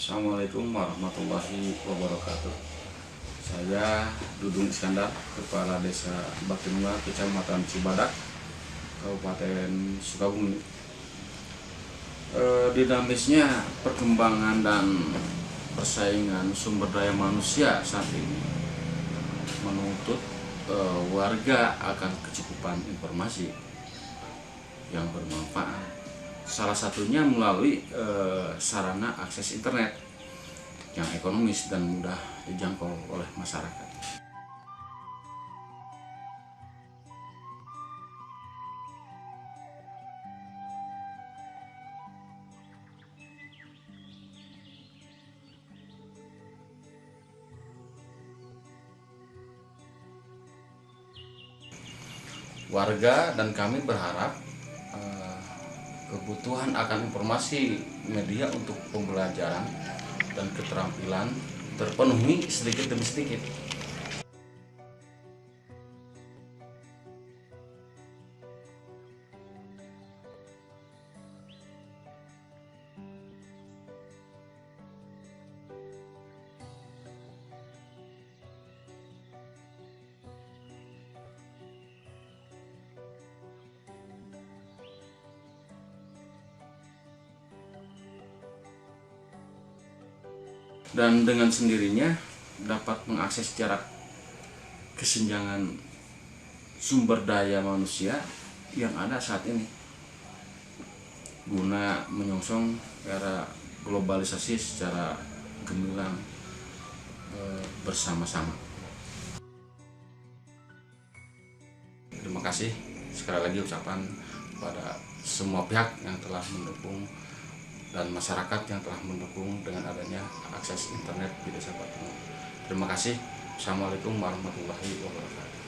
Assalamualaikum warahmatullahi wabarakatuh. Saya Dudung Iskandar, Kepala Desa Baktinunggal, Kecamatan Cibadak, Kabupaten Sukabumi. Dinamisnya perkembangan dan persaingan sumber daya manusia saat ini menuntut warga akan kecukupan informasi yang bermanfaat. Salah satunya melalui sarana akses internet yang ekonomis dan mudah dijangkau oleh masyarakat. Warga dan kami berharap kebutuhan akan informasi media untuk pembelajaran dan keterampilan terpenuhi sedikit demi sedikit. Dan dengan sendirinya dapat mengakses secara kesenjangan sumber daya manusia yang ada saat ini guna menyongsong era globalisasi secara gemilang bersama-sama. Terima kasih sekali lagi ucapan kepada semua pihak yang telah mendukung dan masyarakat yang telah mendukung dengan adanya akses internet di Desa Baktinunggal. Terima kasih. Assalamualaikum warahmatullahi wabarakatuh.